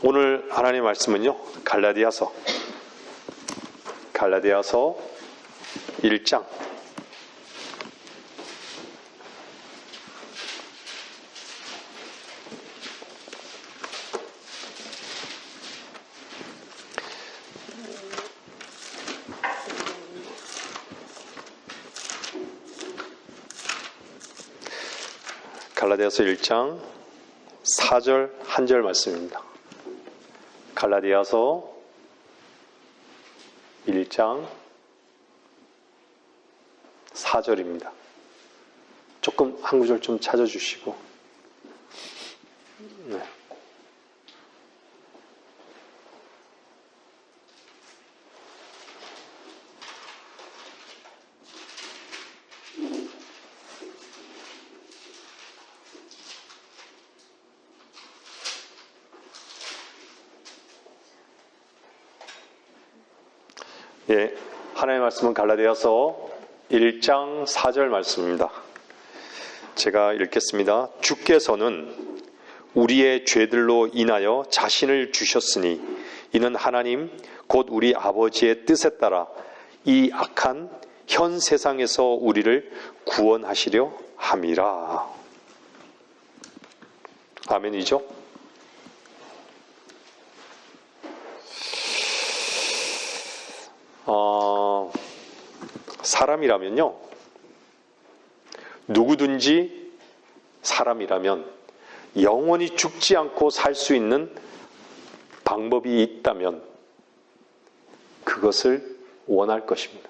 오늘 하나님 말씀은요, 갈라디아서 1장 갈라디아서 1장 4절 한 절 말씀입니다. 갈라디아서 1장 4절입니다. 조금 한 구절 좀 찾아주시고. 네. 예, 하나님의 말씀은 갈라디아서 1장 4절 말씀입니다. 제가 읽겠습니다. 주께서는 우리의 죄들로 인하여 자신을 주셨으니 이는 하나님 곧 우리 아버지의 뜻에 따라 이 악한 현 세상에서 우리를 구원하시려 함이라. 아멘이죠? 사람이라면요, 누구든지 사람이라면 영원히 죽지 않고 살 수 있는 방법이 있다면 그것을 원할 것입니다.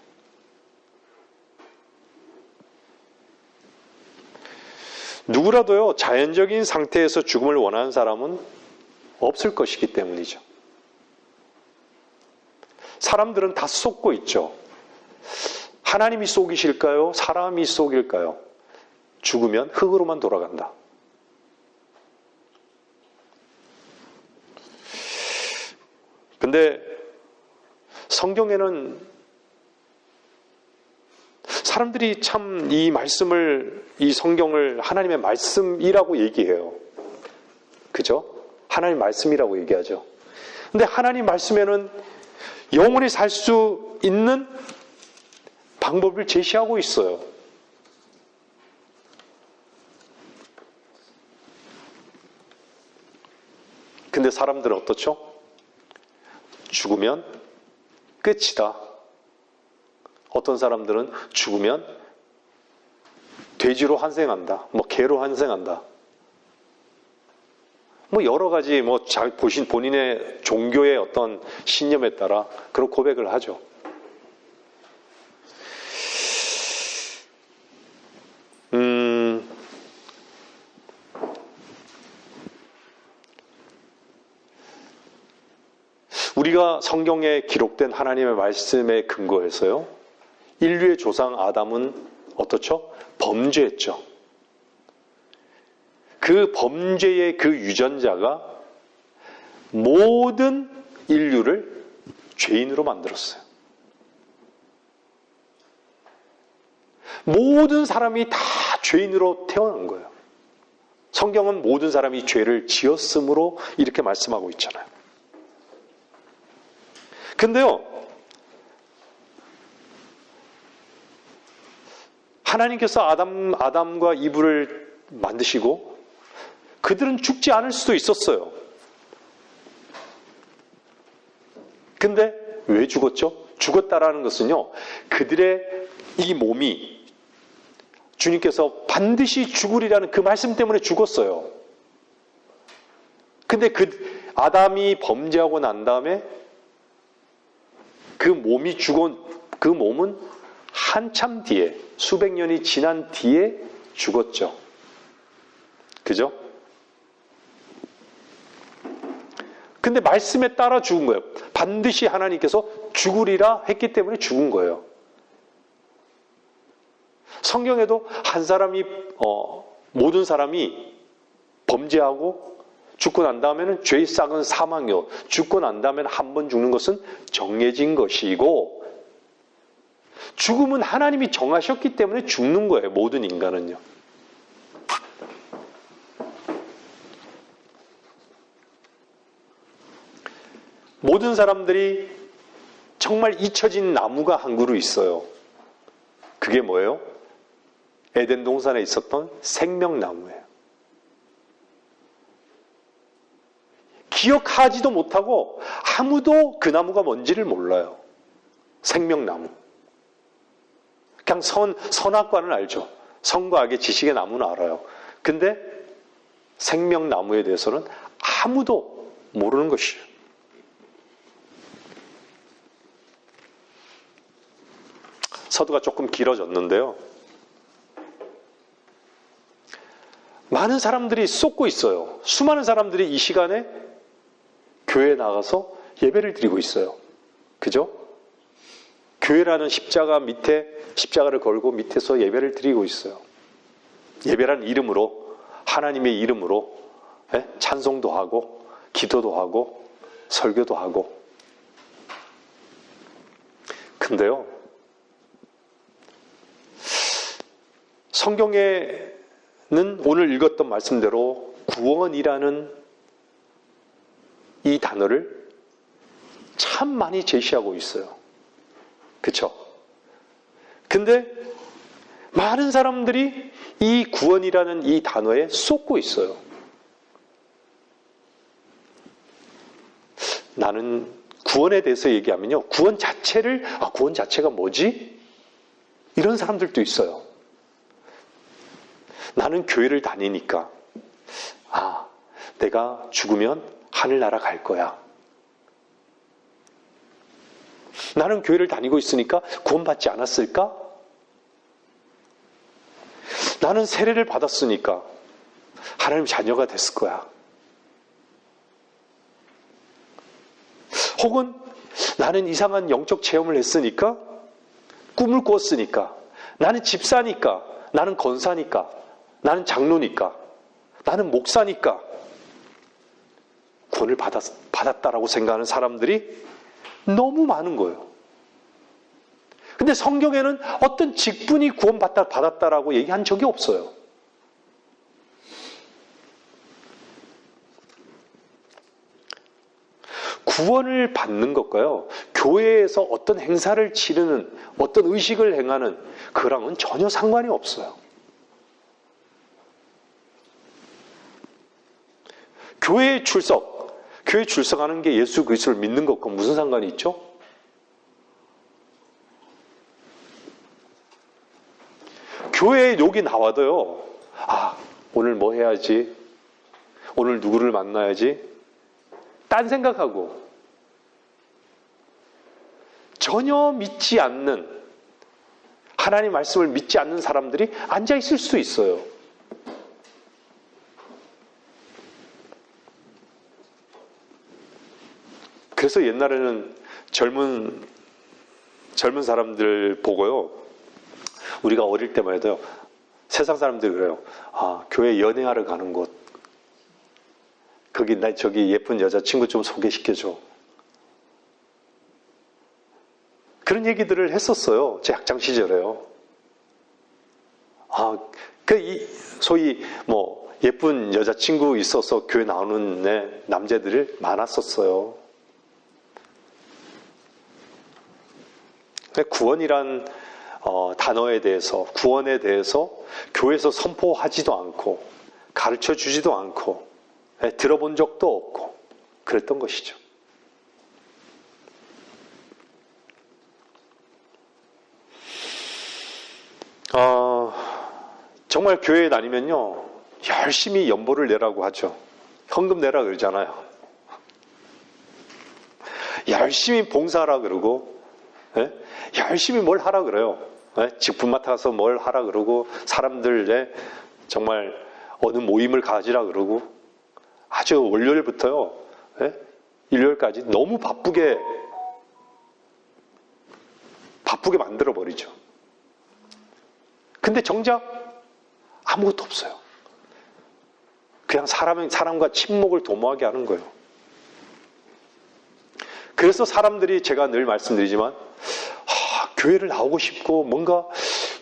누구라도요, 자연적인 상태에서 죽음을 원하는 사람은 없을 것이기 때문이죠. 사람들은 다 속고 있죠. 하나님이 속이실까요? 사람이 속일까요? 죽으면 흙으로만 돌아간다. 근데 성경에는 사람들이 참 이 말씀을, 이 성경을 하나님의 말씀이라고 얘기해요. 그죠? 하나님의 말씀이라고 얘기하죠. 근데 하나님 말씀에는 영원히 살 수 있는 방법을 제시하고 있어요. 근데 사람들은 어떻죠? 죽으면 끝이다. 어떤 사람들은 죽으면 돼지로 환생한다. 개로 환생한다. 여러 가지 본인의 종교의 어떤 신념에 따라 그런 고백을 하죠. 우리가 성경에 기록된 하나님의 말씀에 근거해서요, 인류의 조상 아담은 어떻죠? 범죄했죠. 그 범죄의 그 유전자가 모든 인류를 죄인으로 만들었어요. 모든 사람이 다 죄인으로 태어난 거예요. 성경은 모든 사람이 죄를 지었으므로 이렇게 말씀하고 있잖아요. 근데요, 하나님께서 아담과 이브를 만드시고 그들은 죽지 않을 수도 있었어요. 근데 왜 죽었죠? 죽었다라는 것은요, 그들의 이 몸이 주님께서 반드시 죽으리라는 그 말씀 때문에 죽었어요. 근데 아담이 범죄하고 난 다음에 그 몸은 한참 뒤에, 수백 년이 지난 뒤에 죽었죠. 그죠? 근데 말씀에 따라 죽은 거예요. 반드시 하나님께서 죽으리라 했기 때문에 죽은 거예요. 성경에도 모든 사람이 범죄하고 죽고 난 다음에는 죄의 싹은 사망이요. 죽고 난 다음에는 한 번 죽는 것은 정해진 것이고, 죽음은 하나님이 정하셨기 때문에 죽는 거예요. 모든 인간은요. 모든 사람들이 정말 잊혀진 나무가 한 그루 있어요. 그게 뭐예요? 에덴 동산에 있었던 생명나무예요. 기억하지도 못하고 아무도 그 나무가 뭔지를 몰라요. 생명나무. 그냥 선악과는 알죠. 선과 악의 지식의 나무는 알아요. 근데 생명나무에 대해서는 아무도 모르는 것이에요. 서두가 조금 길어졌는데요. 많은 사람들이 쏟고 있어요. 수많은 사람들이 이 시간에 교회에 나가서 예배를 드리고 있어요. 그죠? 교회라는 십자가 밑에 십자가를 걸고 밑에서 예배를 드리고 있어요. 예배라는 이름으로, 하나님의 이름으로 찬송도 하고 기도도 하고 설교도 하고. 근데요, 성경에는 오늘 읽었던 말씀대로 구원이라는 이 단어를 참 많이 제시하고 있어요. 그쵸? 근데 많은 사람들이 이 구원이라는 이 단어에 쏟고 있어요. 나는 구원에 대해서 얘기하면요, 구원 자체가 뭐지? 이런 사람들도 있어요. 나는 교회를 다니니까 내가 죽으면 하늘나라 갈 거야. 나는 교회를 다니고 있으니까 구원받지 않았을까? 나는 세례를 받았으니까 하나님 자녀가 됐을 거야. 혹은 나는 이상한 영적 체험을 했으니까, 꿈을 꿨으니까, 나는 집사니까, 나는 권사니까, 나는 장로니까, 나는 목사니까 구원을 받았다라고 생각하는 사람들이 너무 많은 거예요. 근데 성경에는 어떤 직분이 구원받았다라고 얘기한 적이 없어요. 구원을 받는 것과요, 교회에서 어떤 행사를 치르는, 어떤 의식을 행하는 그랑은 전혀 상관이 없어요. 교회에 출석하는 게 예수 그리스도를 믿는 것과 무슨 상관이 있죠? 교회에 여기 나와도요, 오늘 뭐 해야지? 오늘 누구를 만나야지? 딴 생각하고, 전혀 믿지 않는, 하나님 말씀을 믿지 않는 사람들이 앉아 있을 수 있어요. 그래서 옛날에는 젊은 사람들 보고요, 우리가 어릴 때만 해도요, 세상 사람들이 그래요. 교회 연애하러 가는 곳, 저기 예쁜 여자친구 좀 소개시켜줘. 그런 얘기들을 했었어요. 제 학창 시절에요. 소위 예쁜 여자친구 있어서 교회 나오는 남자들이 많았었어요. 구원이란 단어에 대해서, 구원에 대해서 교회에서 선포하지도 않고 가르쳐 주지도 않고 들어본 적도 없고 그랬던 것이죠. 정말 교회에 다니면요, 열심히 연보를 내라고 하죠. 헌금 내라 그러잖아요. 열심히 봉사하라 그러고, 열심히 뭘 하라 그래요. 직분 맡아서 뭘 하라 그러고, 사람들 정말 어느 모임을 가지라 그러고, 아주 월요일부터요, 일요일까지 너무 바쁘게 만들어 버리죠. 근데 정작 아무것도 없어요. 그냥 사람과 친목을 도모하게 하는 거예요. 그래서 사람들이, 제가 늘 말씀드리지만, 교회를 나오고 싶고, 뭔가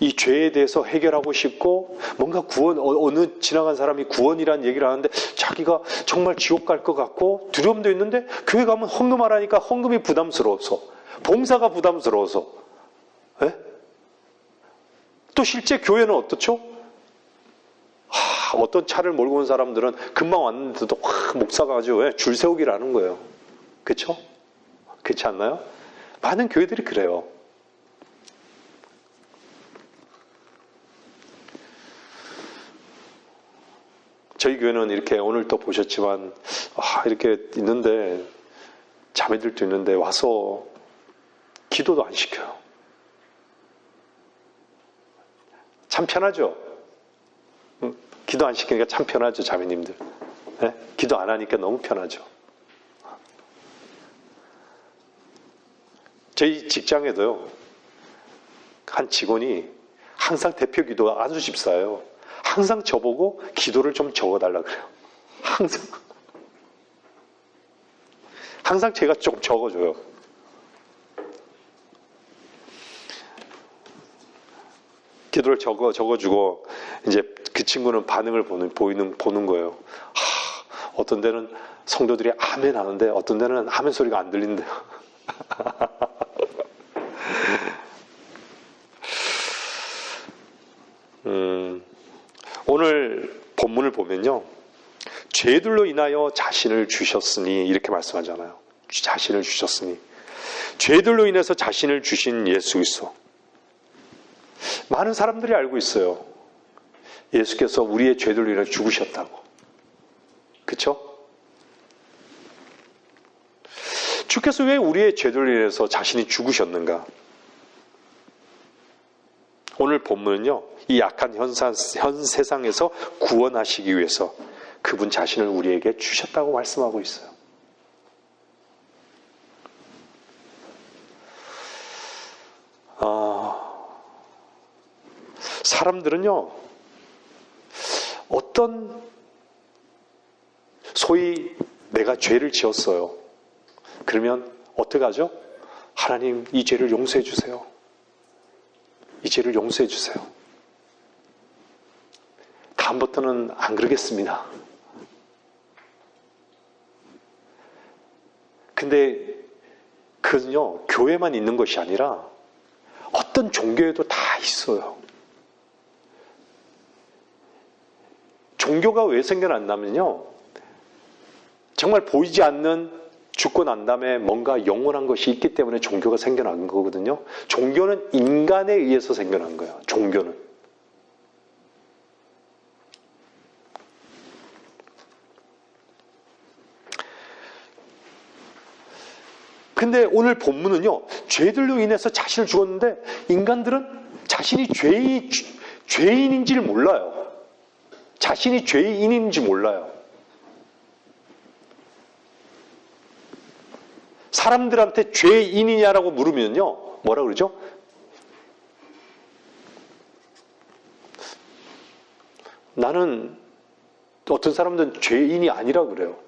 이 죄에 대해서 해결하고 싶고, 뭔가 구원, 어느 지나간 사람이 구원이라는 얘기를 하는데 자기가 정말 지옥 갈 것 같고 두려움도 있는데 교회 가면 헌금하라니까 헌금이 부담스러워서, 봉사가 부담스러워서. 예? 또 실제 교회는 어떻죠? 어떤 차를 몰고 온 사람들은 금방 왔는데도 목사가 아주 줄 세우기를 하는 거예요. 그렇죠? 그렇지 않나요? 많은 교회들이 그래요. 저희 교회는 이렇게 오늘 또 보셨지만 이렇게 있는데 자매들도 있는데 와서 기도도 안 시켜요. 참 편하죠? 기도 안 시키니까 참 편하죠, 자매님들. 네? 기도 안 하니까 너무 편하죠. 저희 직장에도요, 한 직원이 항상 대표 기도가 아주 집사예요. 항상 저보고 기도를 좀 적어달라 그래요. 항상 제가 조금 적어줘요. 기도를 적어주고 이제 그 친구는 반응을 보는 거예요. 어떤 데는 성도들이 아멘 하는데 어떤 데는 아멘 소리가 안 들린대요. 오늘 본문을 보면요, 죄들로 인하여 자신을 주셨으니 이렇게 말씀하잖아요. 자신을 주셨으니, 죄들로 인해서 자신을 주신 예수 그리스도. 많은 사람들이 알고 있어요. 예수께서 우리의 죄들로 인해 죽으셨다고. 그렇죠? 주께서 왜 우리의 죄들로 인해서 자신이 죽으셨는가? 오늘 본문은요, 이 약한 현 세상에서 구원하시기 위해서 그분 자신을 우리에게 주셨다고 말씀하고 있어요. 사람들은요, 어떤 소위 내가 죄를 지었어요. 그러면 어떻게 하죠? 하나님, 이 죄를 용서해 주세요. 이 죄를 용서해 주세요. 다음부터는 안 그러겠습니다. 근데 그건요, 교회만 있는 것이 아니라 어떤 종교에도 다 있어요. 종교가 왜 생겨났냐면요, 정말 보이지 않는 죽고 난 다음에 뭔가 영원한 것이 있기 때문에 종교가 생겨난 거거든요. 종교는 인간에 의해서 생겨난 거예요. 종교는. 근데 오늘 본문은요, 죄들로 인해서 자신을 죽었는데 인간들은 자신이 죄인인지를 몰라요. 자신이 죄인인지 몰라요. 사람들한테 죄인이냐라고 물으면요, 뭐라 그러죠? 나는, 어떤 사람들은 죄인이 아니라 그래요.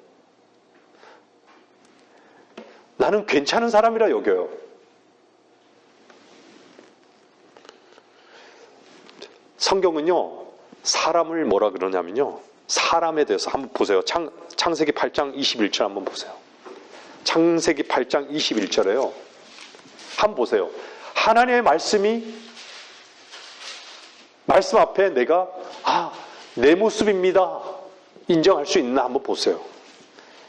나는 괜찮은 사람이라 여겨요. 성경은요, 사람을 뭐라 그러냐면요, 사람에 대해서 한번 보세요. 창세기 8장 21절 한번 보세요. 창세기 8장 21절에요. 한번 보세요. 하나님의 말씀이, 말씀 앞에 내가 내 모습입니다 인정할 수 있나 한번 보세요.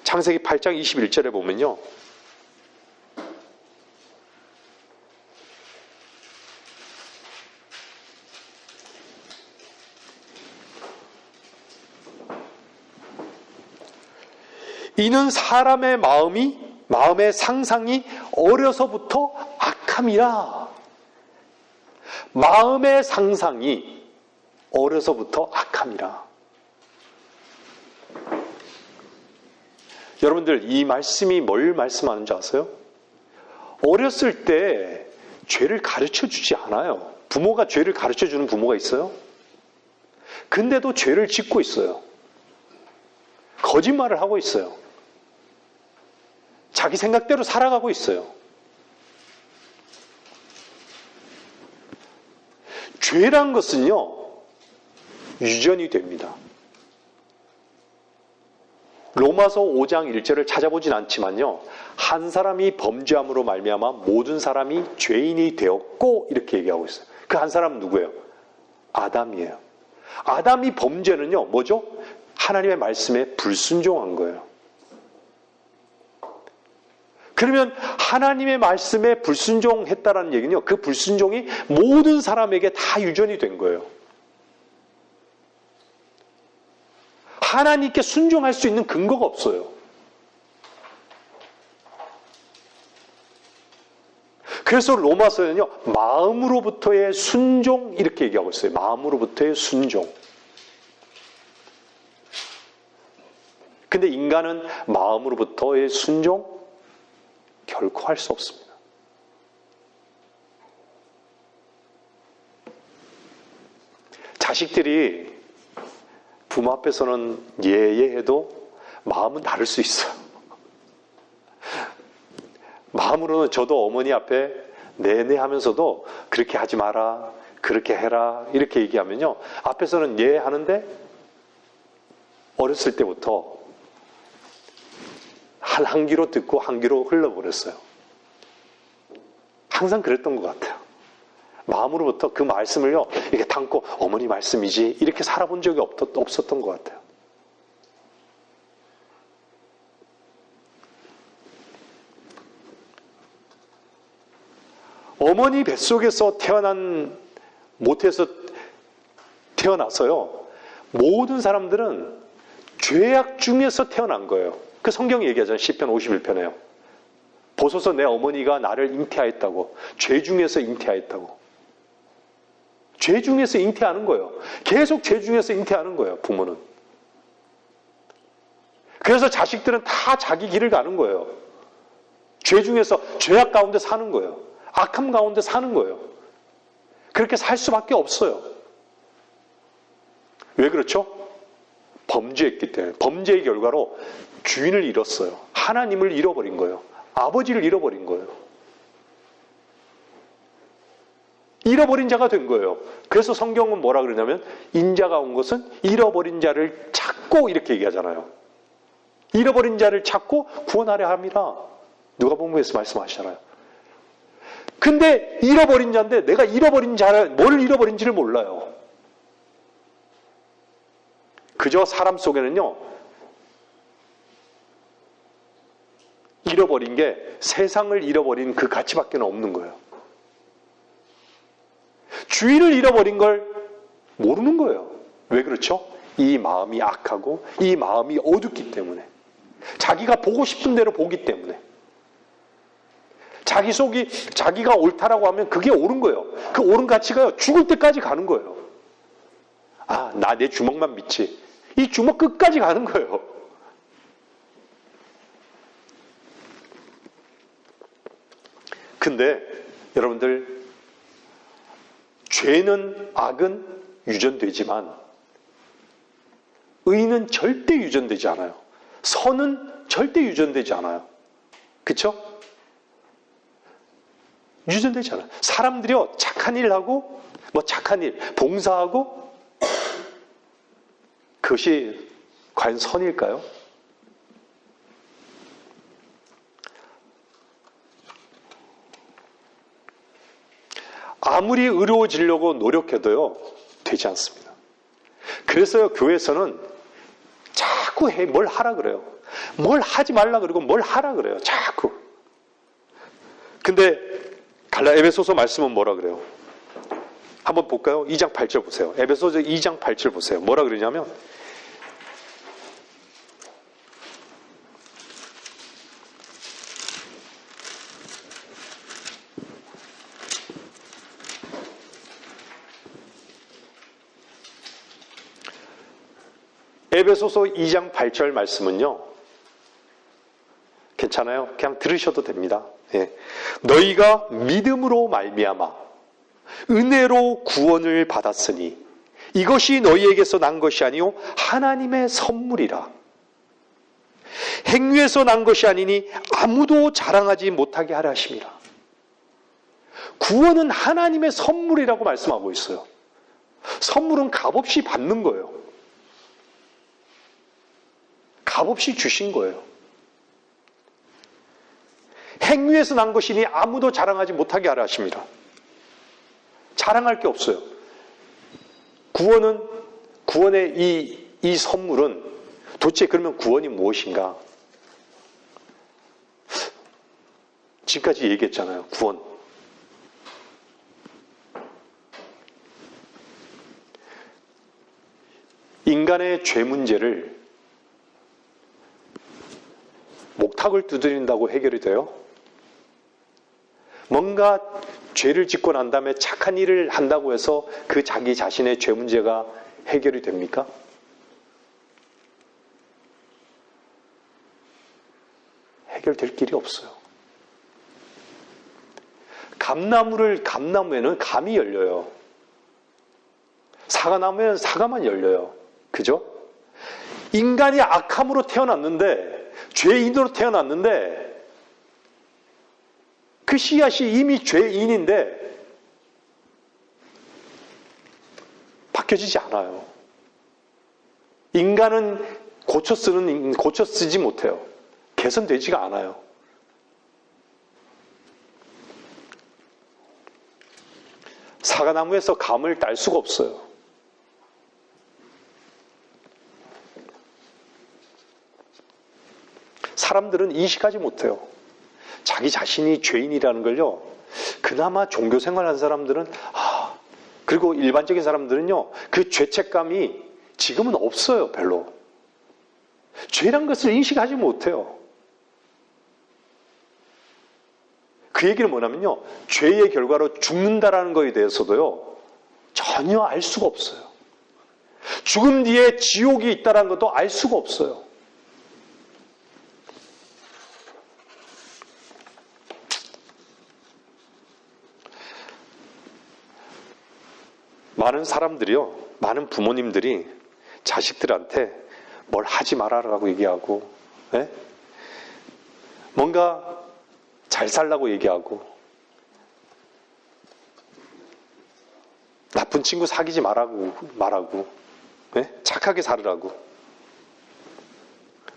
창세기 8장 21절에 보면요, 이는 사람의 마음의 상상이 어려서부터 악함이라. 마음의 상상이 어려서부터 악함이라. 여러분들, 이 말씀이 뭘 말씀하는지 아세요? 어렸을 때 죄를 가르쳐 주지 않아요. 부모가 죄를 가르쳐 주는 부모가 있어요? 근데도 죄를 짓고 있어요. 거짓말을 하고 있어요. 자기 생각대로 살아가고 있어요. 죄란 것은요, 유전이 됩니다. 로마서 5장 1절을 찾아보진 않지만요. 한 사람이 범죄함으로 말미암아 모든 사람이 죄인이 되었고 이렇게 얘기하고 있어요. 그 한 사람은 누구예요? 아담이에요. 아담이 범죄는요. 뭐죠? 하나님의 말씀에 불순종한 거예요. 그러면 하나님의 말씀에 불순종했다라는 얘기는요. 그 불순종이 모든 사람에게 다 유전이 된 거예요. 하나님께 순종할 수 있는 근거가 없어요. 그래서 로마서에는요. 마음으로부터의 순종 이렇게 얘기하고 있어요. 마음으로부터의 순종. 근데 인간은 마음으로부터의 순종 결코 할 수 없습니다. 자식들이 부모 앞에서는 예예해도 마음은 다를 수 있어요. 마음으로는 저도 어머니 앞에 네네 하면서도 그렇게 하지 마라, 그렇게 해라 이렇게 얘기하면요. 앞에서는 예 하는데 어렸을 때부터 한 귀로 듣고 한 귀로 흘러버렸어요. 항상 그랬던 것 같아요. 마음으로부터 그 말씀을요 이렇게 담고 어머니 말씀이지 이렇게 살아본 적이 없었던 것 같아요. 어머니 뱃속에서 못해서 태어나서요. 모든 사람들은 죄악 중에서 태어난 거예요. 그 성경이 얘기하잖아요. 시편 51편에요. 보소서 내 어머니가 나를 잉태하였다고. 죄 중에서 잉태하였다고. 죄 중에서 잉태하는 거예요. 계속 죄 중에서 잉태하는 거예요. 부모는. 그래서 자식들은 다 자기 길을 가는 거예요. 죄 중에서 죄악 가운데 사는 거예요. 악함 가운데 사는 거예요. 그렇게 살 수밖에 없어요. 왜 그렇죠? 범죄했기 때문에. 범죄의 결과로 주인을 잃었어요. 하나님을 잃어버린 거예요. 아버지를 잃어버린 거예요. 잃어버린 자가 된 거예요. 그래서 성경은 뭐라 그러냐면 인자가 온 것은 잃어버린 자를 찾고 이렇게 얘기하잖아요. 잃어버린 자를 찾고 구원하려 함이라. 누가복음에서 말씀하시잖아요. 근데 잃어버린 자인데 내가 잃어버린 자를 뭘 잃어버린지를 몰라요. 그저 사람 속에는요. 잃어버린 게 세상을 잃어버린 그 가치밖에 없는 거예요. 주인을 잃어버린 걸 모르는 거예요. 왜 그렇죠? 이 마음이 악하고 이 마음이 어둡기 때문에. 자기가 보고 싶은 대로 보기 때문에. 자기 속이 자기가 옳다라고 하면 그게 옳은 거예요. 그 옳은 가치가요. 죽을 때까지 가는 거예요. 아, 나 내 주먹만 믿지. 이 주먹 끝까지 가는 거예요. 근데 여러분들 죄는 악은 유전되지만 의는 절대 유전되지 않아요. 선은 절대 유전되지 않아요. 그렇죠? 유전되지 않아요. 사람들이요 착한 일 하고 착한 일 봉사하고 그것이 과연 선일까요? 아무리 의로워지려고 노력해도요 되지 않습니다. 그래서 교회에서는 자꾸 뭘 하라 그래요. 뭘 하지 말라 그러고 뭘 하라 그래요. 자꾸. 근데 에베소서 말씀은 뭐라 그래요? 한번 볼까요? 2장 8절 보세요. 에베소서 2장 8절 보세요. 뭐라 그러냐면 에베소서 2장 8절 말씀은요. 괜찮아요? 그냥 들으셔도 됩니다. 예. 너희가 믿음으로 말미암아 은혜로 구원을 받았으니 이것이 너희에게서 난 것이 아니요 하나님의 선물이라. 행위에서 난 것이 아니니 아무도 자랑하지 못하게 하려 하심이라. 구원은 하나님의 선물이라고 말씀하고 있어요. 선물은 값없이 받는 거예요. 값없이 주신 거예요. 행위에서 난 것이니 아무도 자랑하지 못하게 하라 하십니다. 자랑할 게 없어요. 구원의 이 선물은 도대체 그러면 구원이 무엇인가? 지금까지 얘기했잖아요. 구원. 인간의 죄 문제를 목탁을 두드린다고 해결이 돼요? 뭔가 죄를 짓고 난 다음에 착한 일을 한다고 해서 그 자기 자신의 죄 문제가 해결이 됩니까? 해결될 길이 없어요. 감나무에는 감이 열려요. 사과나무에는 사과만 열려요. 그죠? 인간이 악함으로 태어났는데, 죄인으로 태어났는데, 그 씨앗이 이미 죄인인데, 바뀌어지지 않아요. 인간은 고쳐 쓰지 못해요. 개선되지가 않아요. 사과나무에서 감을 딸 수가 없어요. 사람들은 인식하지 못해요. 자기 자신이 죄인이라는 걸요. 그나마 종교 생활하는 사람들은 그리고 일반적인 사람들은요. 그 죄책감이 지금은 없어요. 별로. 죄란 것을 인식하지 못해요. 그 얘기는 뭐냐면요. 죄의 결과로 죽는다라는 것에 대해서도요. 전혀 알 수가 없어요. 죽음 뒤에 지옥이 있다는 것도 알 수가 없어요. 많은 사람들이요, 많은 부모님들이 자식들한테 뭘 하지 말아라고 얘기하고, 뭔가 잘 살라고 얘기하고, 나쁜 친구 사귀지 말라고, 착하게 살으라고,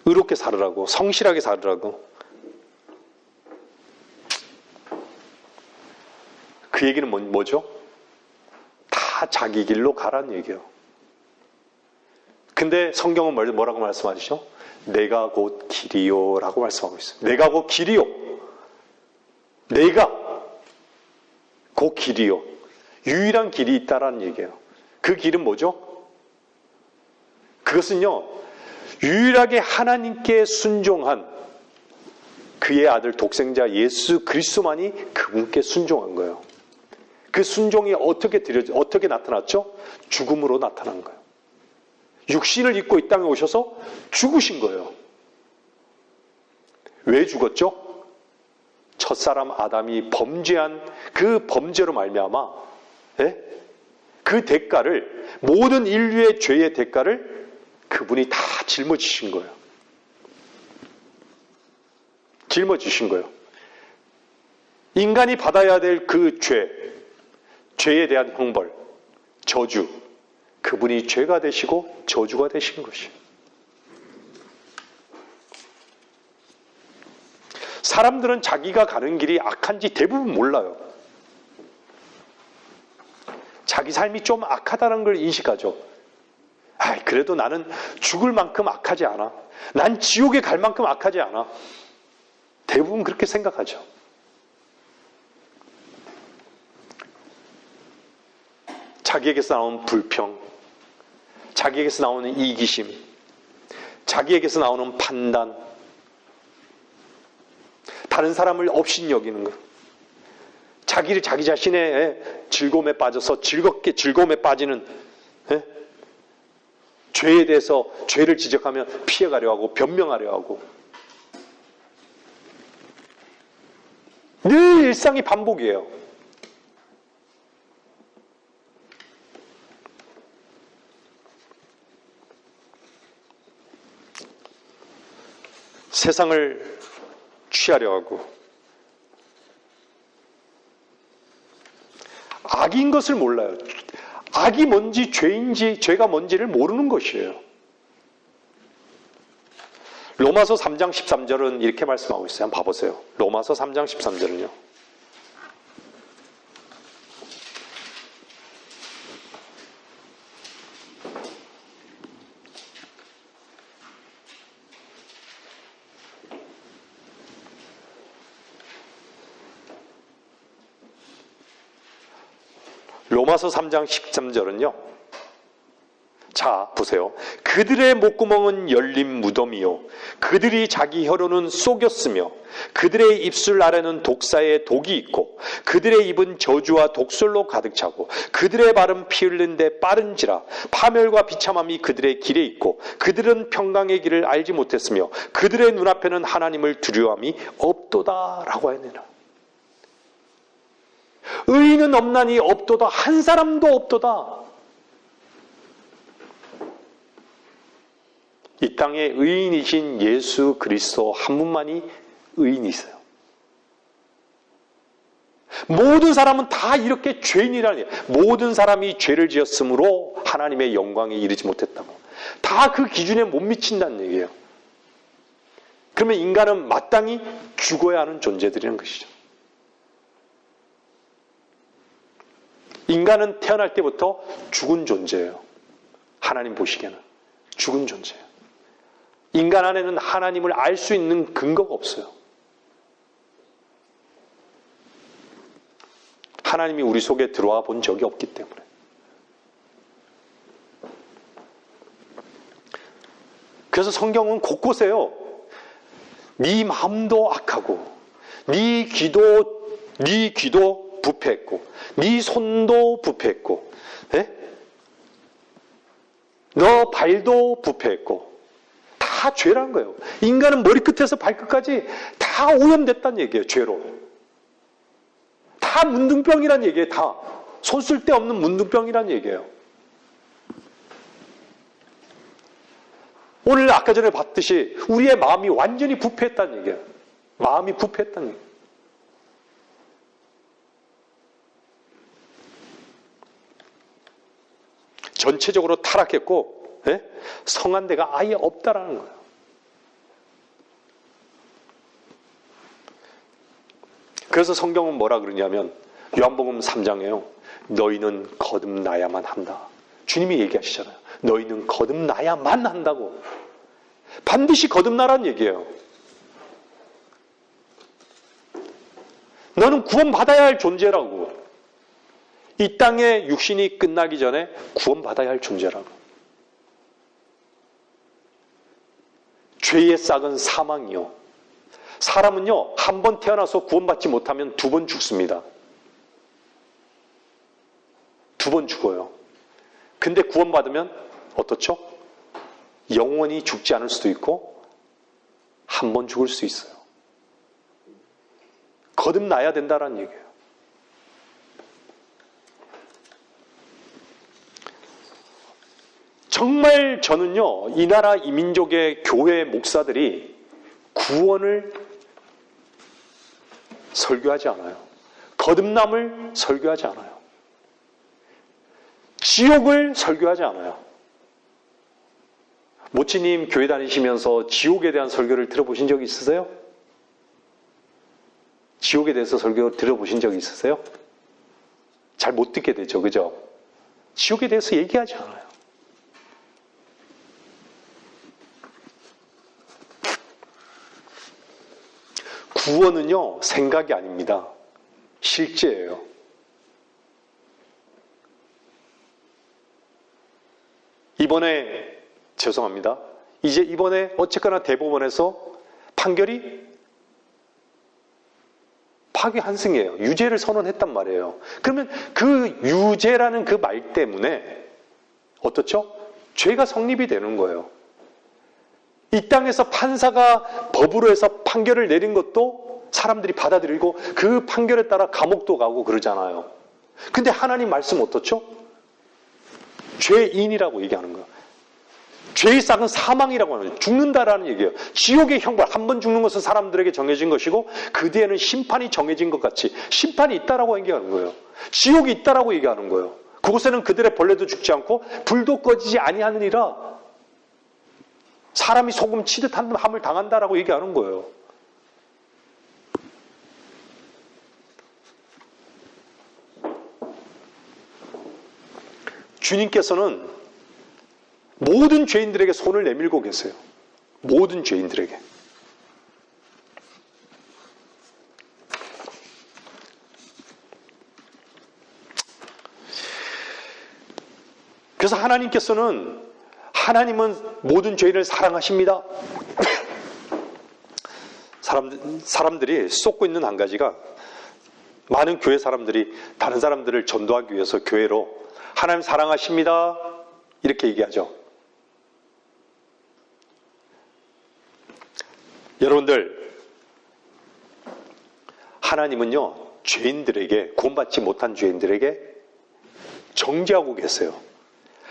의롭게 살으라고, 성실하게 살으라고. 그 얘기는 뭐죠? 다 자기 길로 가라는 얘기예요. 근데 성경은 뭐라고 말씀하시죠? 내가 곧 길이요 라고 말씀하고 있어요. 내가 곧 길이요. 내가 곧 길이요. 유일한 길이 있다라는 얘기예요. 그 길은 뭐죠? 그것은요, 유일하게 하나님께 순종한 그의 아들 독생자 예수 그리스도만이 그분께 순종한 거예요. 그 순종이 어떻게 나타났죠? 죽음으로 나타난 거예요. 육신을 입고 이 땅에 오셔서 죽으신 거예요. 왜 죽었죠? 첫사람 아담이 범죄한 그 범죄로 말미암아 그 대가를, 모든 인류의 죄의 대가를 그분이 다 짊어지신 거예요. 짊어지신 거예요. 인간이 받아야 될 그 죄에 대한 형벌, 저주, 그분이 죄가 되시고 저주가 되신 것이에요. 사람들은 자기가 가는 길이 악한지 대부분 몰라요. 자기 삶이 좀 악하다는 걸 인식하죠. 그래도 나는 죽을 만큼 악하지 않아. 난 지옥에 갈 만큼 악하지 않아. 대부분 그렇게 생각하죠. 자기에게서 나오는 불평, 자기에게서 나오는 이기심, 자기에게서 나오는 판단, 다른 사람을 업신여기는 것, 자기 자신의 즐거움에 빠져서 즐거움에 빠지는 죄에 대해서 죄를 지적하면 피해가려 하고 변명하려 하고, 늘 일상이 반복이에요. 세상을 취하려 하고, 악인 것을 몰라요. 악이 뭔지 죄가 뭔지를 모르는 것이에요. 로마서 3장 13절은 이렇게 말씀하고 있어요. 한번 봐보세요. 로마서 3장 13절은요. 로마서 3장 13절은요. 자, 보세요. 그들의 목구멍은 열린 무덤이요. 그들이 자기 혀로는 속였으며 그들의 입술 아래는 독사의 독이 있고 그들의 입은 저주와 독설로 가득 차고 그들의 발은 피 흘린 데 빠른지라 파멸과 비참함이 그들의 길에 있고 그들은 평강의 길을 알지 못했으며 그들의 눈앞에는 하나님을 두려움이 없도다 라고 하느니라. 의인은 없나니 없도다. 한 사람도 없도다. 이 땅에 의인이신 예수 그리스도 한 분만이 의인이세요. 모든 사람은 다 이렇게 죄인이라니. 모든 사람이 죄를 지었으므로 하나님의 영광에 이르지 못했다고. 다 그 기준에 못 미친다는 얘기예요. 그러면 인간은 마땅히 죽어야 하는 존재들이라는 것이죠. 인간은 태어날 때부터 죽은 존재예요. 하나님 보시기에는 죽은 존재예요. 인간 안에는 하나님을 알 수 있는 근거가 없어요. 하나님이 우리 속에 들어와 본 적이 없기 때문에. 그래서 성경은 곳곳에요. 네 마음도 악하고 네 귀도 부패했고 네 손도 부패했고 너 발도 부패했고 다 죄라는 거예요. 인간은 머리끝에서 발끝까지 다 오염됐다는 얘기예요. 죄로. 다 문둥병이란 얘기예요. 다. 손 쓸 데 없는 문둥병이란 얘기예요. 오늘 아까 전에 봤듯이 우리의 마음이 완전히 부패했다는 얘기예요. 마음이 부패했다는 얘기예요. 전체적으로 타락했고 성한 데가 아예 없다라는 거예요. 그래서 성경은 뭐라 그러냐면 요한복음 3장에요. 너희는 거듭나야만 한다. 주님이 얘기하시잖아요. 너희는 거듭나야만 한다고. 반드시 거듭나라는 얘기예요. 너는 구원받아야 할 존재라고. 이 땅에 육신이 끝나기 전에 구원받아야 할 존재라고. 죄의 싹은 사망이요. 사람은요, 한 번 태어나서 구원받지 못하면 2번 죽습니다. 2번 죽어요. 근데 구원받으면 어떻죠? 영원히 죽지 않을 수도 있고, 한 번 죽을 수 있어요. 거듭나야 된다는 얘기예요. 정말 저는요, 이 나라 이민족의 교회 목사들이 구원을 설교하지 않아요. 거듭남을 설교하지 않아요. 지옥을 설교하지 않아요. 모치님 교회 다니시면서 지옥에 대한 설교를 들어보신 적이 있으세요? 지옥에 대해서 설교 들어보신 적이 있으세요? 잘 못 듣게 되죠. 그죠? 지옥에 대해서 얘기하지 않아요. 구원은요, 생각이 아닙니다. 실제예요. 죄송합니다. 이번에 어쨌거나 대법원에서 판결이 파기환승이에요. 유죄를 선언했단 말이에요. 그러면 그 유죄라는 그 말 때문에 어떻죠? 죄가 성립이 되는 거예요. 이 땅에서 판사가 법으로 해서 판결을 내린 것도 사람들이 받아들이고 그 판결에 따라 감옥도 가고 그러잖아요. 근데 하나님 말씀 어떻죠? 죄인이라고 얘기하는 거예요. 죄의 싹은 사망이라고 하는 거예요. 죽는다라는 얘기예요. 지옥의 형벌, 한 번 죽는 것은 사람들에게 정해진 것이고 그 뒤에는 심판이 정해진 것 같이 심판이 있다라고 얘기하는 거예요. 지옥이 있다라고 얘기하는 거예요. 그곳에는 그들의 벌레도 죽지 않고 불도 꺼지지 아니하느니라. 사람이 소금 치듯 함을 당한다라고 얘기하는 거예요. 주님께서는 모든 죄인들에게 손을 내밀고 계세요. 모든 죄인들에게. 그래서 하나님은 모든 죄인을 사랑하십니다. 사람들이 쏟고 있는 한 가지가, 많은 교회 사람들이 다른 사람들을 전도하기 위해서 교회로 하나님 사랑하십니다 이렇게 얘기하죠. 여러분들, 하나님은요, 죄인들에게, 구원받지 못한 죄인들에게 정죄하고 계세요.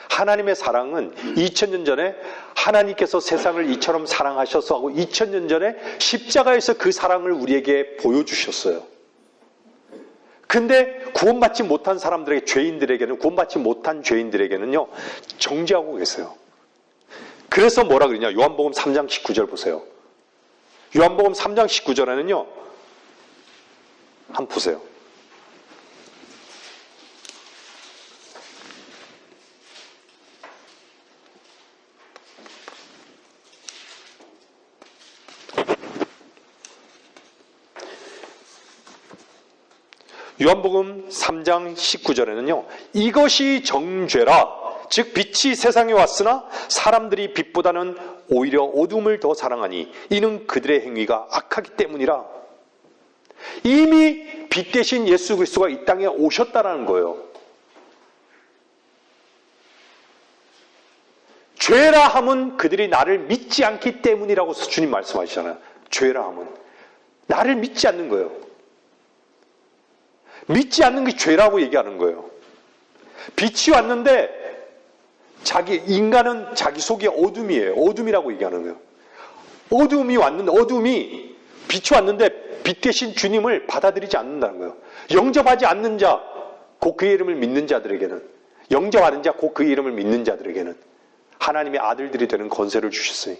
하나님의 사랑은 2000년 전에 하나님께서 세상을 이처럼 사랑하셔서 하고 2000년 전에 십자가에서 그 사랑을 우리에게 보여주셨어요. 근데 구원받지 못한 사람들에게, 죄인들에게는, 구원받지 못한 죄인들에게는요, 정죄하고 계세요. 그래서 뭐라 그러냐? 요한복음 3장 19절 보세요. 요한복음 3장 19절에는요, 한번 보세요. 요한복음 3장 19절에는요, 이것이 정죄라, 즉 빛이 세상에 왔으나 사람들이 빛보다는 오히려 어둠을 더 사랑하니 이는 그들의 행위가 악하기 때문이라. 이미 빛 대신 예수 그리스도가 이 땅에 오셨다라는 거예요. 죄라 함은 그들이 나를 믿지 않기 때문이라고 주님 말씀하시잖아요. 죄라 함은 나를 믿지 않는 거예요. 믿지 않는 게 죄라고 얘기하는 거예요. 빛이 왔는데 인간은 자기 속에 어둠이에요. 어둠이라고 얘기하는 거예요. 어둠이 빛이 왔는데 빛 대신 주님을 받아들이지 않는다는 거예요. 영접하지 않는 자, 곧 그의 이름을 믿는 자들에게는, 영접하는 자, 곧 그의 이름을 믿는 자들에게는 하나님의 아들들이 되는 권세를 주셨으니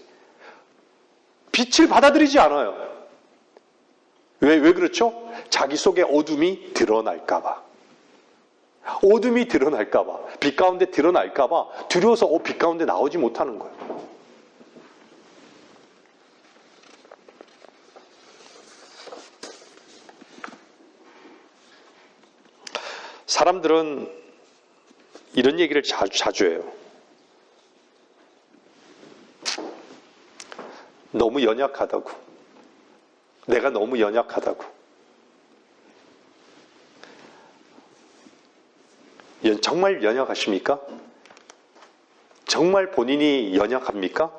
빛을 받아들이지 않아요. 왜 그렇죠? 자기 속에 어둠이 드러날까봐. 어둠이 드러날까봐. 빛 가운데 드러날까봐 두려워서 빛 가운데 나오지 못하는 거예요. 사람들은 이런 얘기를 자주 해요. 너무 연약하다고. 내가 너무 연약하다고. 정말 연약하십니까? 정말 본인이 연약합니까?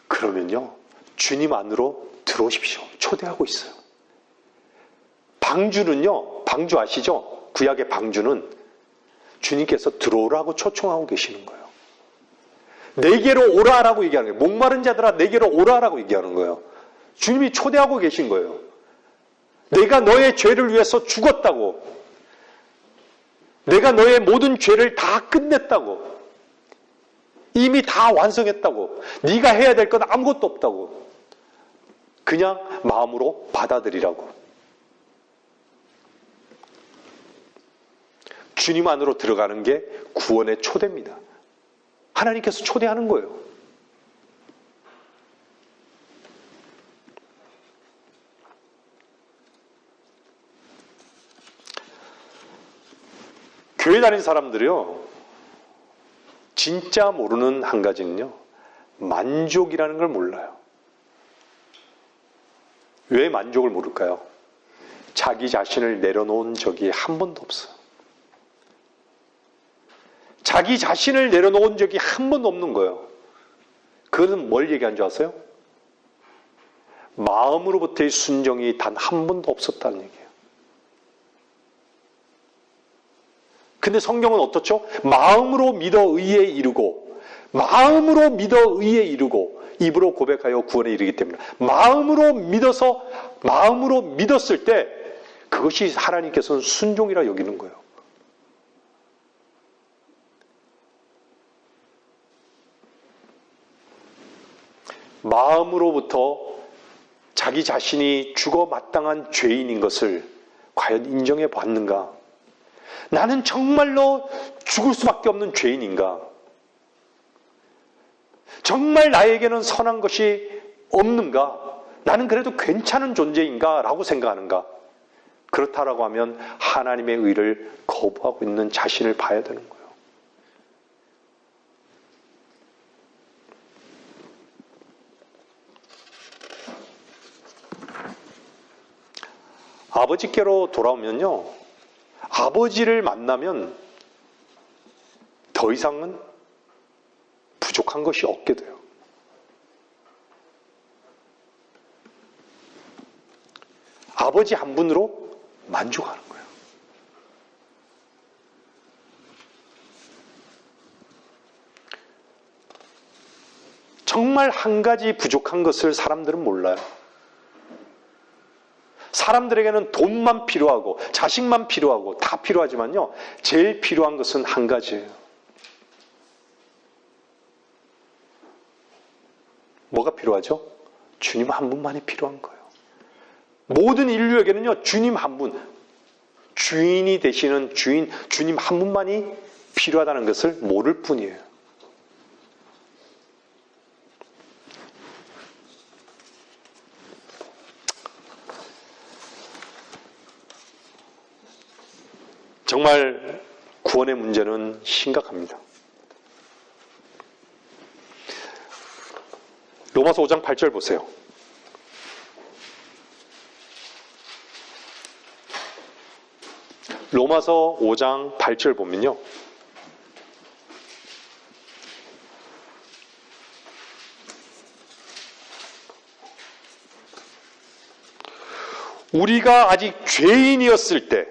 그러면요, 주님 안으로 들어오십시오. 초대하고 있어요. 방주 아시죠? 구약의 방주는 주님께서 들어오라고 초청하고 계시는 거예요. 내게로 오라라고 얘기하는 거예요. 목마른 자들아 내게로 오라라고 얘기하는 거예요. 주님이 초대하고 계신 거예요. 내가 너의 죄를 위해서 죽었다고. 내가 너의 모든 죄를 다 끝냈다고. 이미 다 완성했다고. 네가 해야 될 건 아무것도 없다고. 그냥 마음으로 받아들이라고. 주님 안으로 들어가는 게 구원의 초대입니다. 하나님께서 초대하는 거예요. 교회 다니는 사람들이요, 진짜 모르는 한 가지는요, 만족이라는 걸 몰라요. 왜 만족을 모를까요? 자기 자신을 내려놓은 적이 한 번도 없어요. 자기 자신을 내려놓은 적이 한 번도 없는 거예요. 그것은 뭘 얘기한 줄 아세요? 마음으로부터의 순종이 단 한 번도 없었다는 얘기예요. 근데 성경은 어떻죠? 마음으로 믿어 의에 이르고, 마음으로 믿어 의에 이르고, 입으로 고백하여 구원에 이르기 때문에, 마음으로 믿었을 때 그것이 하나님께서는 순종이라 여기는 거예요. 마음으로부터 자기 자신이 죽어 마땅한 죄인인 것을 과연 인정해 봤는가? 나는 정말로 죽을 수밖에 없는 죄인인가? 정말 나에게는 선한 것이 없는가? 나는 그래도 괜찮은 존재인가? 라고 생각하는가? 그렇다라고 하면 하나님의 의를 거부하고 있는 자신을 봐야 되는 거예요. 아버지께로 돌아오면요, 아버지를 만나면 더 이상은 부족한 것이 없게 돼요. 아버지 한 분으로 만족하는 거예요. 정말 한 가지 부족한 것을 사람들은 몰라요. 사람들에게는 돈만 필요하고 자식만 필요하고 다 필요하지만요, 제일 필요한 것은 한 가지예요. 뭐가 필요하죠? 주님 한 분만이 필요한 거예요. 모든 인류에게는요, 주님 한 분, 주인이 되시는 주님 한 분만이 필요하다는 것을 모를 뿐이에요. 정말 구원의 문제는 심각합니다. 로마서 5장 8절 보세요. 로마서 5장 8절 보면요, 우리가 아직 죄인이었을 때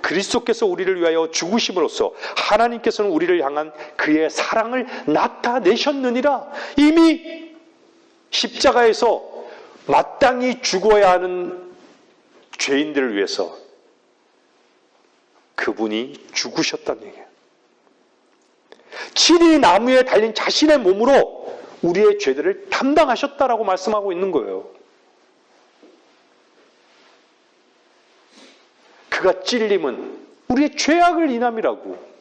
그리스도께서 우리를 위하여 죽으심으로써 하나님께서는 우리를 향한 그의 사랑을 나타내셨느니라. 이미 십자가에서 마땅히 죽어야 하는 죄인들을 위해서 그분이 죽으셨다는 얘기예요. 친히 나무에 달린 자신의 몸으로 우리의 죄들을 담당하셨다라고 말씀하고 있는 거예요. 그가 찔림은 우리의 죄악을 인함이라고.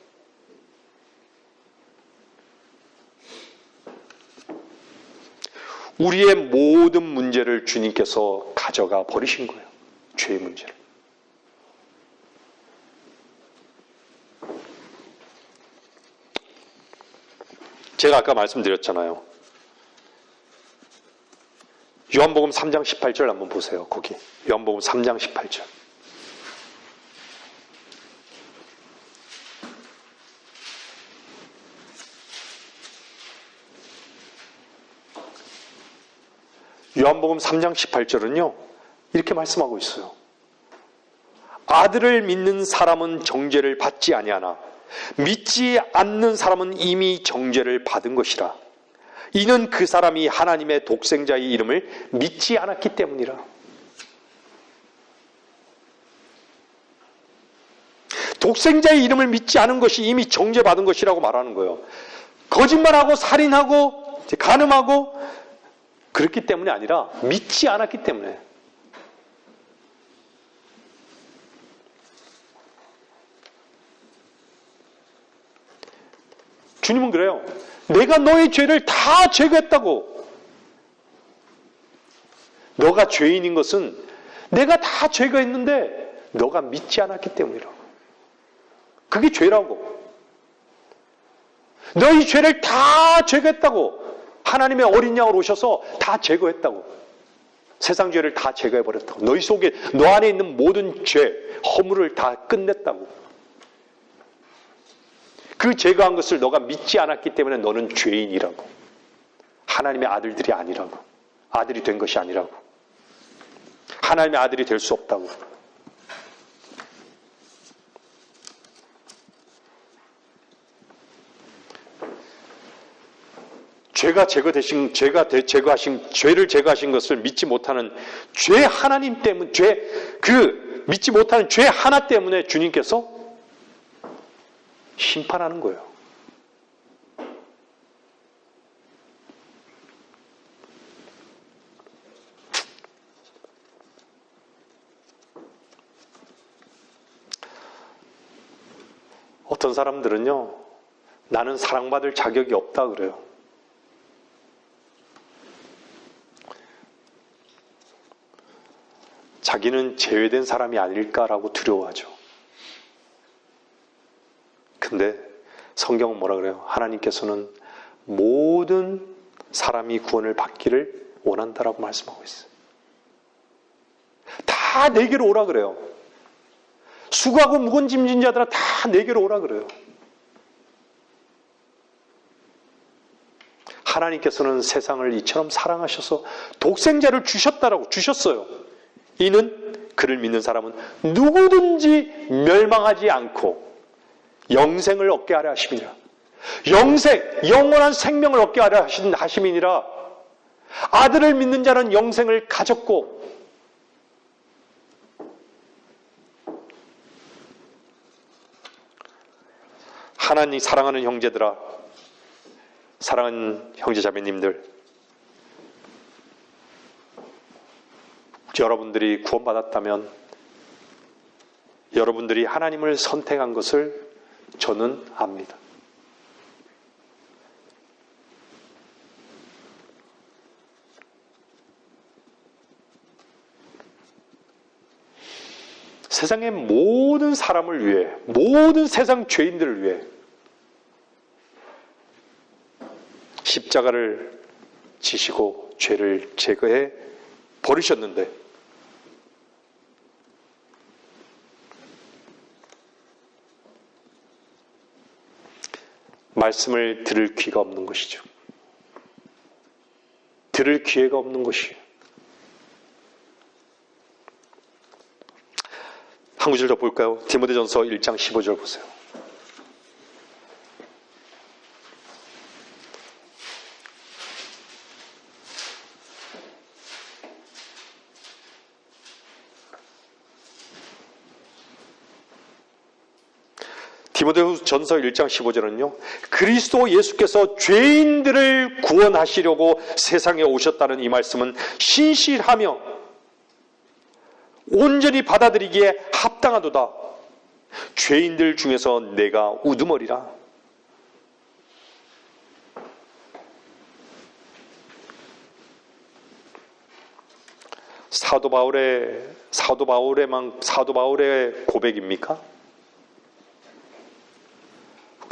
우리의 모든 문제를 주님께서 가져가 버리신 거예요. 죄의 문제를. 제가 아까 말씀드렸잖아요. 요한복음 3장 18절 한번 보세요. 거기 요한복음 3장 18절. 요한복음 3장 18절은요, 이렇게 말씀하고 있어요. 아들을 믿는 사람은 정죄를 받지 아니하나 믿지 않는 사람은 이미 정죄를 받은 것이라. 이는 그 사람이 하나님의 독생자의 이름을 믿지 않았기 때문이라. 독생자의 이름을 믿지 않은 것이 이미 정죄받은 것이라고 말하는 거예요. 거짓말하고 살인하고 간음하고 그렇기 때문이 아니라 믿지 않았기 때문에. 주님은 그래요. 내가 너의 죄를 다 제거했다고. 너가 죄인인 것은 내가 다 제거했는데 너가 믿지 않았기 때문이라고. 그게 죄라고. 너의 죄를 다 제거했다고. 하나님의 어린 양으로 오셔서 다 제거했다고. 세상 죄를 다 제거해버렸다고. 너희 속에, 너 안에 있는 모든 죄, 허물을 다 끝냈다고. 그 제거한 것을 너가 믿지 않았기 때문에 너는 죄인이라고. 하나님의 아들들이 아니라고. 아들이 된 것이 아니라고. 하나님의 아들이 될 수 없다고. 죄를 제거하신 것을 믿지 못하는 죄 하나님 때문, 믿지 못하는 죄 하나 때문에 주님께서 심판하는 거예요. 어떤 사람들은요, 나는 사랑받을 자격이 없다 그래요. 자기는 제외된 사람이 아닐까라고 두려워하죠. 근데 성경은 뭐라 그래요? 하나님께서는 모든 사람이 구원을 받기를 원한다라고 말씀하고 있어요. 다 내게로 오라 그래요. 수고하고 무거운 짐진 자들아 다 내게로 오라 그래요. 하나님께서는 세상을 이처럼 사랑하셔서 독생자를 주셨어요. 이는 그를 믿는 사람은 누구든지 멸망하지 않고 영생을 얻게 하려 하심이니라. 영원한 생명을 얻게 하려 하심이니라. 아들을 믿는 자는 영생을 가졌고, 하나님 사랑하는 형제들아, 사랑하는 형제자매님들, 여러분들이 구원받았다면 여러분들이 하나님을 선택한 것을 저는 압니다. 세상의 모든 사람을 위해, 모든 세상 죄인들을 위해 십자가를 지시고 죄를 제거해 버리셨는데, 말씀을 들을 귀가 없는 것이죠. 들을 기회가 없는 것이에요. 한 구절 더 볼까요? 디모데전서 1장 15절 보세요. 디모데전서 1장 15절은요, 그리스도 예수께서 죄인들을 구원하시려고 세상에 오셨다는 이 말씀은 신실하며 온전히 받아들이기에 합당하도다. 죄인들 중에서 내가 우두머리라. 사도 바울의 고백입니까?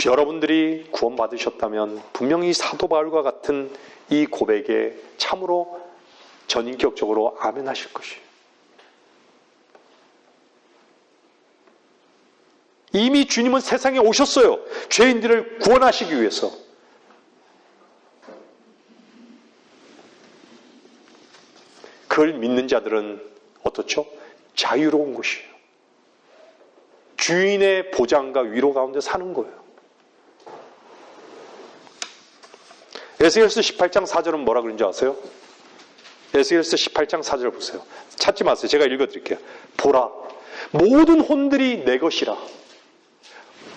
여러분들이 구원받으셨다면 분명히 사도 바울과 같은 이 고백에 참으로 전인격적으로 아멘 하실 것이에요. 이미 주님은 세상에 오셨어요. 죄인들을 구원하시기 위해서. 그걸 믿는 자들은 어떻죠? 자유로운 것이에요. 주인의 보장과 위로 가운데 사는 거예요. 에스겔서 18장 4절은 뭐라 그런지 아세요? 에스겔서 18장 4절 보세요. 찾지 마세요. 제가 읽어드릴게요. 보라, 모든 혼들이 내 것이라.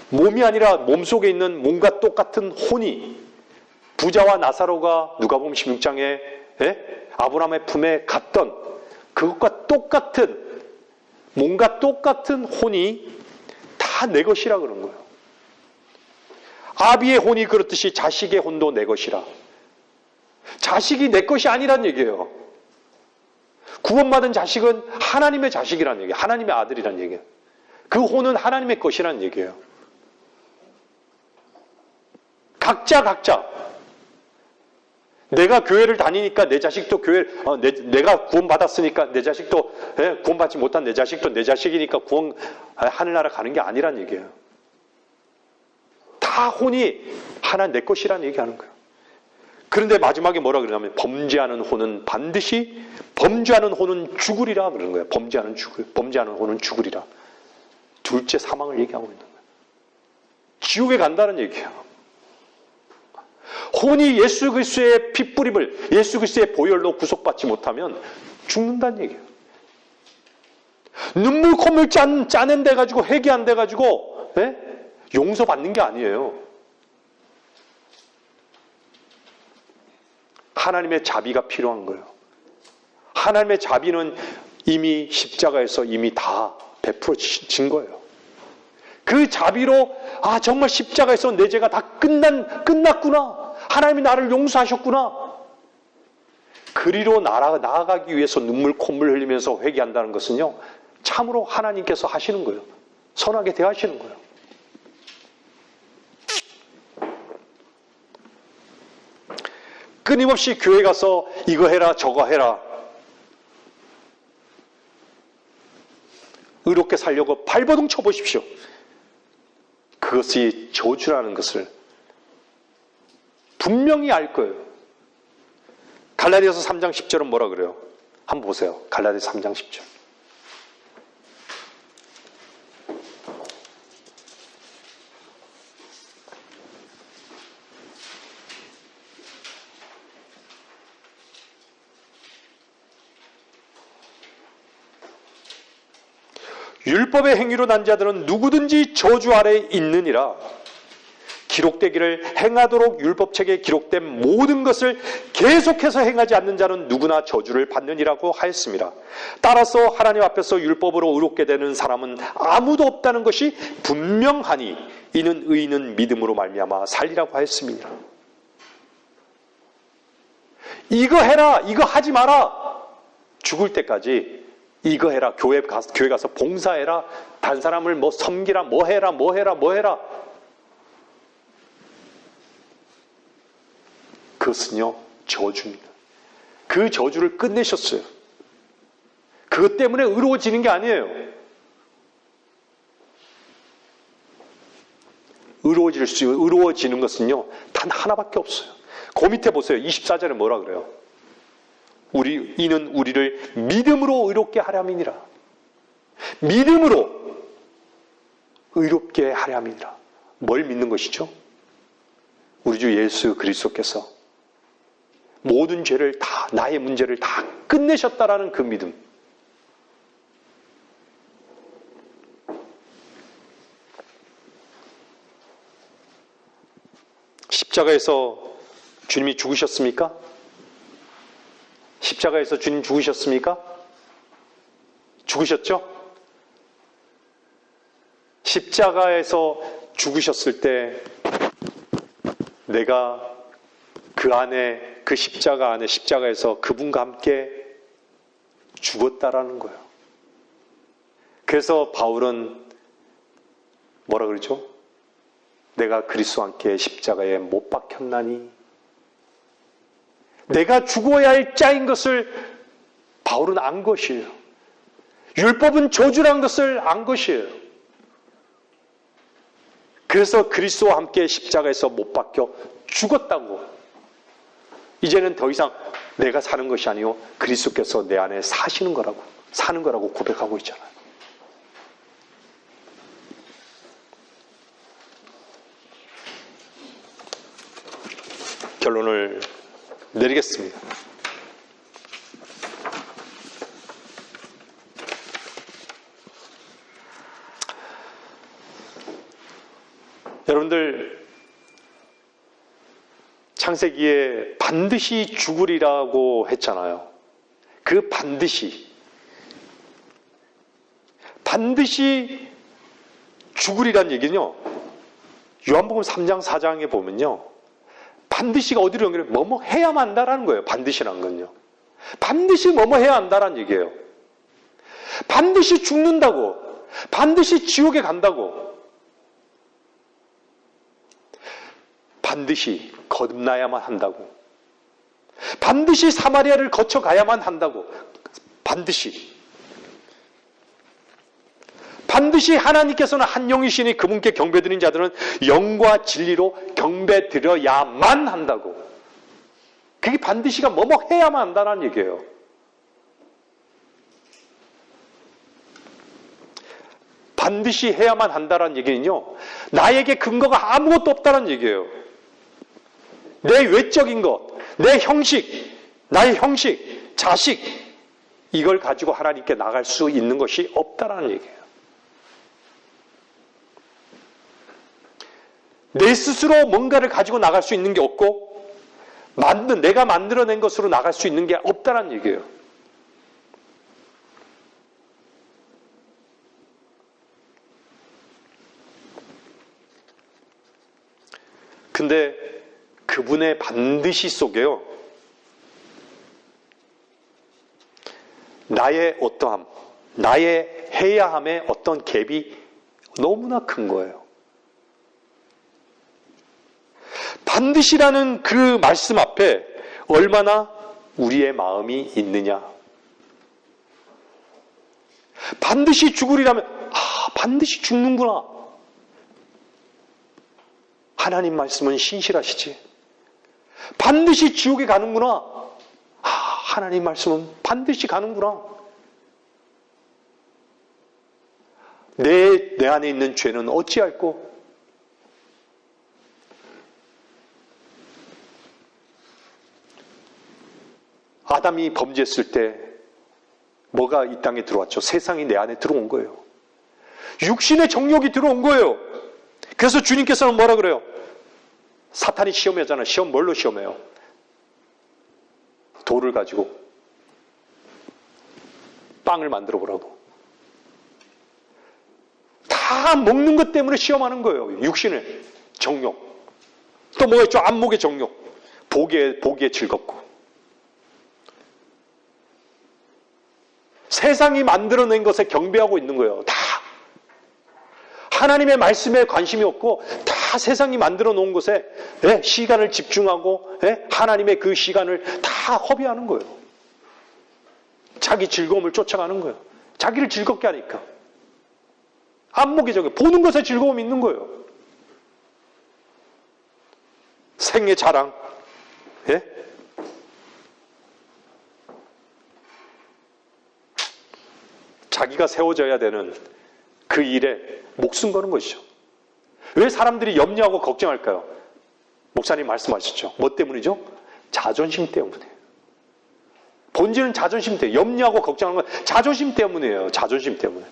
몸이 아니라 몸속에 있는 몸과 똑같은 혼이 부자와 나사로가 누가복음 16장에 아브라함의 품에 갔던 그것과 똑같은, 몸과 똑같은 혼이 다 내 것이라 그런 거예요. 아비의 혼이 그렇듯이 자식의 혼도 내 것이라. 자식이 내 것이 아니란 얘기예요. 구원받은 자식은 하나님의 자식이란 얘기예요. 하나님의 아들이란 얘기예요. 그 혼은 하나님의 것이란 얘기예요. 각자 내가 교회를 다니니까 내 자식도 내가 구원받았으니까 내 자식도, 구원받지 못한 내 자식도 내 자식이니까 하늘나라 가는 게 아니란 얘기예요. 다 혼이 하나 내 것이란 얘기하는 거예요. 그런데 마지막에 뭐라 그러냐면 범죄하는 혼은 죽으리라 그러는 거예요. 범죄하는 혼은 죽으리라. 둘째 사망을 얘기하고 있는 거예요. 지옥에 간다는 얘기예요. 혼이 예수 그리스도의 핏부림을, 예수 그리스도의 보혈로 구속받지 못하면 죽는다는 얘기예요. 눈물 콧물 짜낸 데 가지고 회개 안 돼 가지고 용서받는 게 아니에요. 하나님의 자비가 필요한 거예요. 하나님의 자비는 이미 십자가에서 이미 다 베풀어진 거예요. 그 자비로 아, 정말 십자가에서 내 죄가 다 끝났구나. 하나님이 나를 용서하셨구나. 그리로 나아가기 위해서 눈물 콧물 흘리면서 회개한다는 것은요, 참으로 하나님께서 하시는 거예요. 선하게 대하시는 거예요. 끊임없이 교회 가서 이거 해라 저거 해라, 의롭게 살려고 발버둥 쳐보십시오. 그것이 저주라는 것을 분명히 알 거예요. 갈라디아서 3장 10절은 뭐라 그래요? 한번 보세요. 갈라디아서 3장 10절. 율법의 행위로 난 자들은 누구든지 저주 아래에 있느니라. 기록되기를 행하도록 율법책에 기록된 모든 것을 계속해서 행하지 않는 자는 누구나 저주를 받느니라고 하였습니다. 따라서 하나님 앞에서 율법으로 의롭게 되는 사람은 아무도 없다는 것이 분명하니 이는 의인은 믿음으로 말미암아 살리라고 하였습니다. 이거 해라, 이거 하지 마라. 죽을 때까지 이거 해라, 교회 가서 봉사해라, 다른 사람을 뭐 섬기라, 뭐 해라. 그것은요, 저주입니다. 그 저주를 끝내셨어요. 그것 때문에 의로워지는 게 아니에요. 의로워지는 것은요, 단 하나밖에 없어요. 그 밑에 보세요. 24절에 뭐라 그래요? 이는 우리를 믿음으로 의롭게 하려 함이니라. 믿음으로 의롭게 하려 함이니라. 뭘 믿는 것이죠? 우리 주 예수 그리스도께서 모든 죄를 다, 나의 문제를 다 끝내셨다라는 그 믿음. 십자가에서 주님이 죽으셨습니까? 십자가에서 주님 죽으셨습니까? 죽으셨죠? 십자가에서 죽으셨을 때 내가 그 십자가 안에, 십자가에서 그분과 함께 죽었다라는 거예요. 그래서 바울은 뭐라 그러죠? 내가 그리스도와 함께 십자가에 못 박혔나니, 내가 죽어야 할 자인 것을 바울은 안 것이에요. 율법은 저주라는 것을 안 것이에요. 그래서 그리스도와 함께 십자가에서 못 박혀 죽었다고. 이제는 더 이상 내가 사는 것이 아니요 그리스도께서 내 안에 사는 거라고 고백하고 있잖아요. 결론을 내리겠습니다. 여러분들, 창세기에 반드시 죽으리라고 했잖아요. 그 반드시 죽으리란 얘기는요, 요한복음 3장 4장에 보면요, 반드시가 어디로 연결해? 뭐뭐 해야만 한다라는 거예요. 반드시라는 건요. 반드시 뭐뭐 해야 한다라는 얘기예요. 반드시 죽는다고. 반드시 지옥에 간다고. 반드시 거듭나야만 한다고. 반드시 사마리아를 거쳐가야만 한다고. 반드시 하나님께서는 한 영이시니 그분께 경배드린 자들은 영과 진리로 경배드려야만 한다고. 그게 반드시가 뭐뭐 해야만 한다는 얘기예요. 반드시 해야만 한다는 얘기는요, 나에게 근거가 아무것도 없다는 얘기예요. 내 외적인 것, 내 형식, 나의 형식, 자식, 이걸 가지고 하나님께 나갈 수 있는 것이 없다는 얘기예요. 내 스스로 뭔가를 가지고 나갈 수 있는 게 없고, 내가 만들어낸 것으로 나갈 수 있는 게 없다는 얘기예요. 근데 그분의 반드시 속에요, 나의 어떠함, 나의 해야함의 어떤 갭이 너무나 큰 거예요. 반드시라는 그 말씀 앞에 얼마나 우리의 마음이 있느냐. 반드시 죽으리라면, 반드시 죽는구나. 하나님 말씀은 신실하시지. 반드시 지옥에 가는구나. 하나님 말씀은 반드시 가는구나. 내 안에 있는 죄는 어찌할꼬? 아담이 범죄했을 때 뭐가 이 땅에 들어왔죠? 세상이 내 안에 들어온 거예요. 육신의 정욕이 들어온 거예요. 그래서 주님께서는 뭐라 그래요? 사탄이 시험하잖아요. 시험 뭘로 시험해요? 돌을 가지고 빵을 만들어 보라고. 다 먹는 것 때문에 시험하는 거예요. 육신의 정욕. 또 뭐가 있죠? 안목의 정욕. 보기에 즐겁고. 세상이 만들어낸 것에 경배하고 있는 거예요. 다. 하나님의 말씀에 관심이 없고 다 세상이 만들어 놓은 것에 시간을 집중하고 하나님의 그 시간을 다 허비하는 거예요. 자기 즐거움을 쫓아가는 거예요. 자기를 즐겁게 하니까. 안목의 정욕, 보는 것에 즐거움이 있는 거예요. 생의 자랑, 자기가 세워져야 되는 그 일에 목숨 거는 것이죠. 왜 사람들이 염려하고 걱정할까요? 목사님 말씀하셨죠. 뭐 때문이죠? 자존심 때문이에요. 본질은 자존심 때문에, 염려하고 걱정하는 건 자존심 때문이에요. 자존심 때문에.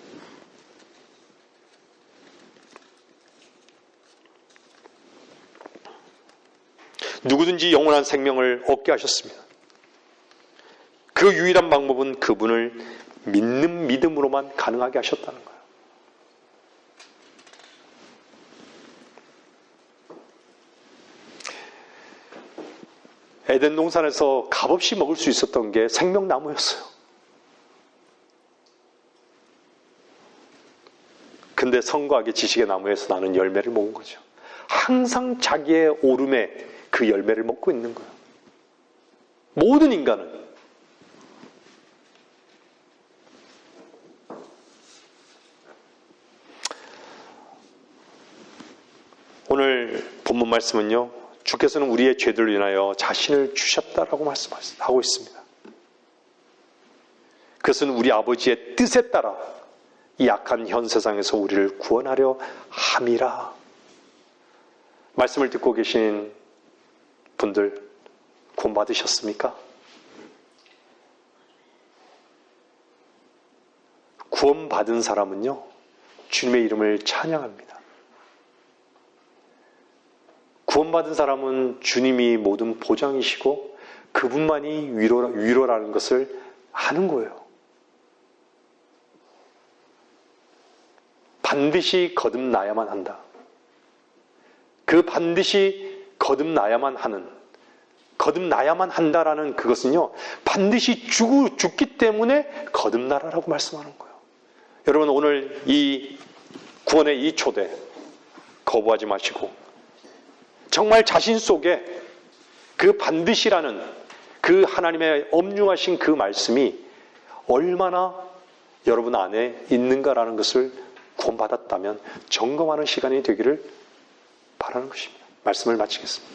누구든지 영원한 생명을 얻게 하셨습니다. 그 유일한 방법은 그분을 믿는 믿음으로만 가능하게 하셨다는 거예요. 에덴 동산에서 값없이 먹을 수 있었던 게 생명나무였어요. 근데 선과 악의 지식의 나무에서 나는 열매를 먹은 거죠. 항상 자기의 오름에 그 열매를 먹고 있는 거예요. 모든 인간은. 오늘 본문 말씀은요, 주께서는 우리의 죄들로 인하여 자신을 주셨다라고 말씀하고 있습니다. 그것은 우리 아버지의 뜻에 따라 이 악한 현 세상에서 우리를 구원하려 함이라. 말씀을 듣고 계신 분들 구원 받으셨습니까? 구원 받은 사람은요, 주님의 이름을 찬양합니다. 구원받은 사람은 주님이 모든 보장이시고 그분만이 위로라는 것을 아는 거예요. 반드시 거듭나야만 한다. 그 반드시 거듭나야만 한다라는 그것은요, 반드시 죽기 때문에 거듭나라라고 말씀하는 거예요. 여러분, 오늘 이 구원의 이 초대 거부하지 마시고 정말 자신 속에 그 반드시라는 그 하나님의 엄중하신 그 말씀이 얼마나 여러분 안에 있는가라는 것을 구원받았다면 점검하는 시간이 되기를 바라는 것입니다. 말씀을 마치겠습니다.